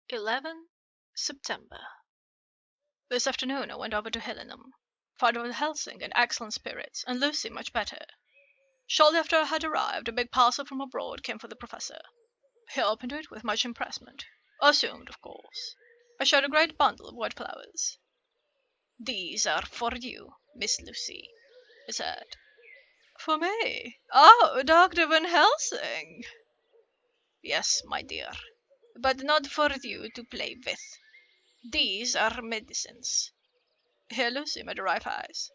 11 September. This afternoon I went over to Hillenham, found Van Helsing in excellent spirits, and Lucy much better. Shortly after I had arrived, a big parcel from abroad came for the Professor. He opened it with much impressment, assumed, of course. I showed a great bundle of white flowers. "These are for you, Miss Lucy," he said. "For me? Oh, Dr. Van Helsing!" "Yes, my dear, but not for you to play with. These are medicines." Here Lucy made a wry face.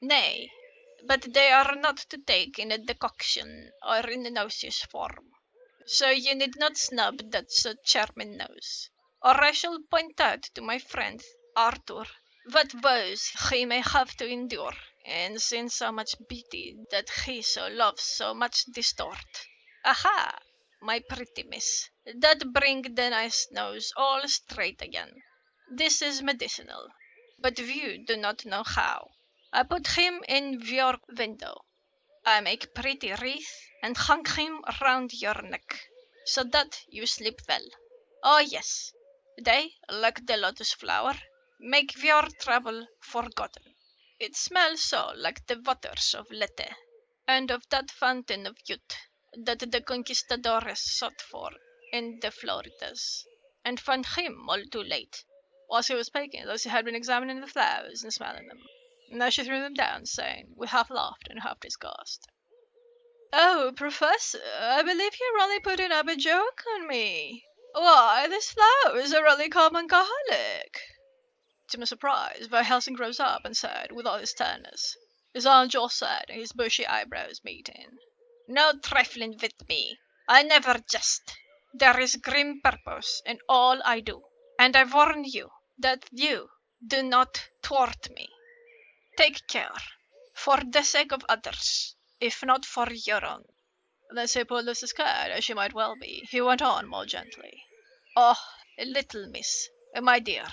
"Nay, but they are not to take in a decoction or in a nauseous form. So you need not snub that so charming nose, or I shall point out to my friend Arthur what woes he may have to endure in seeing so much beauty that he so loves so much distort. Aha, my pretty miss, that bring the nice nose all straight again. This is medicinal, but you do not know how. I put him in your window. I make pretty wreath and hang him round your neck, so that you sleep well. Oh yes, they, like the lotus flower, make your trouble forgotten. It smells so like the waters of Lethe, and of that fountain of youth that the conquistadores sought for in the Floridas, and found him all too late." Whilst he was speaking, Lucy had been examining the flowers and smelling them. Now she threw them down, saying, with half laughter and half disgust, "Oh, Professor, I believe you're only putting up a joke on me. Why, these flowers are only common garlic." To my surprise, Van Helsing rose up and said, with all his sternness, his own jaw set and his bushy eyebrows meeting, "No trifling with me. I never jest. There is grim purpose in all I do, and I warn you that you do not thwart me. Take care, for the sake of others, if not for your own." Then so poor Lucy scared, as she might well be, he went on more gently. "Oh, little miss, my dear,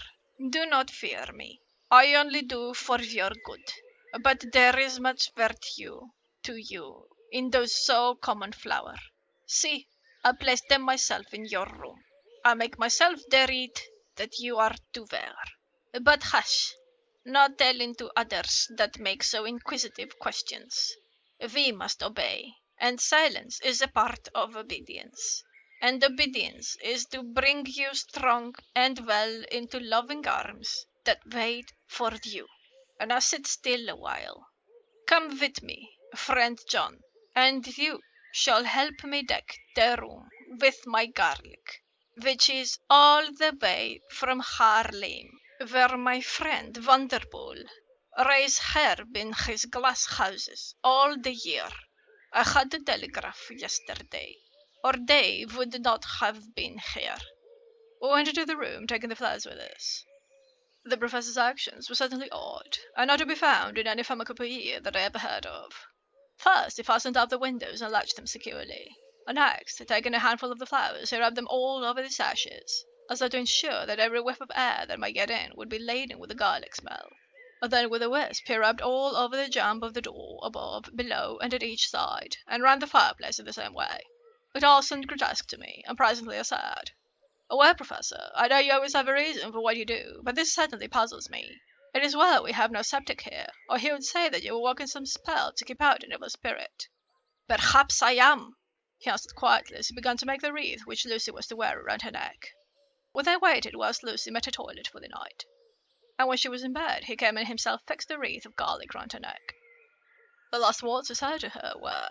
do not fear me. I only do for your good. But there is much virtue to you in those so common flower. See, I place them myself in your room. I make myself the reed that you are to wear. But hush, not telling to others that make so inquisitive questions. We must obey, and silence is a part of obedience. And obedience is to bring you strong and well into loving arms that wait for you. Now sit still a while. Come with me, friend John, and you shall help me deck the room with my garlic, which is all the way from Haarlem, where my friend Vanderpool raise herb in his glass houses all the year. I had to telegraph yesterday, or they would not have been here." We went into the room, taking the flowers with us. The Professor's actions were certainly odd, and not to be found in any pharmacopoeia that I ever heard of. First, he fastened up the windows and latched them securely. Next, taking a handful of the flowers, he rubbed them all over the sashes, as though to ensure that every whiff of air that might get in would be laden with the garlic smell. Then, with a wisp, he rubbed all over the jamb of the door, above, below, and at each side, and round the fireplace in the same way. It all seemed grotesque to me, and presently I said, "Well, Professor, I know you always have a reason for what you do, but this certainly puzzles me. It is well we have no septic here, or he would say that you were working some spell to keep out an evil spirit." "Perhaps I am," he answered quietly as he began to make the wreath which Lucy was to wear around her neck. We then waited whilst Lucy made her toilet for the night, and when she was in bed he came and himself fixed the wreath of garlic round her neck. The last words he said to her were,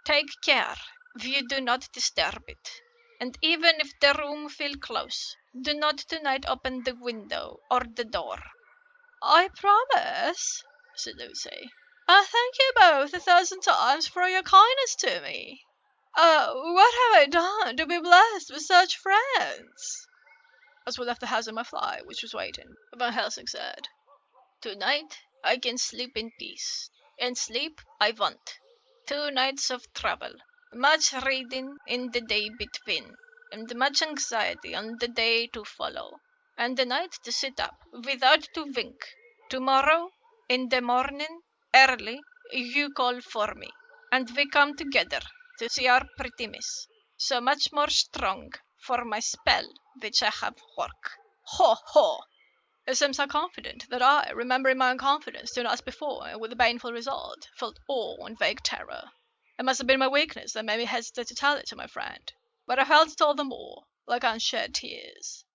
"Take care you do not disturb it. And even if the room feel close, do not tonight open the window or the door." "I promise," said Lucy. "I thank you both 1,000 times for your kindness to me. Oh, what have I done to be blessed with such friends?" As we left the house in my fly, which was waiting, Van Helsing said, "Tonight I can sleep in peace, and sleep I want. 2 nights of trouble. Much reading in the day between, and much anxiety on the day to follow, and the night to sit up without to wink. Tomorrow, in the morning, early, you call for me, and we come together to see our pretty miss, so much more strong for my spell which I have work. Ho, ho! You seem so confident that I, remembering my own confidence soon as before and with a baneful result, felt awe and vague terror. It must have been my weakness that made me hesitate to tell it to my friend, but I felt it all the more, like unshed tears.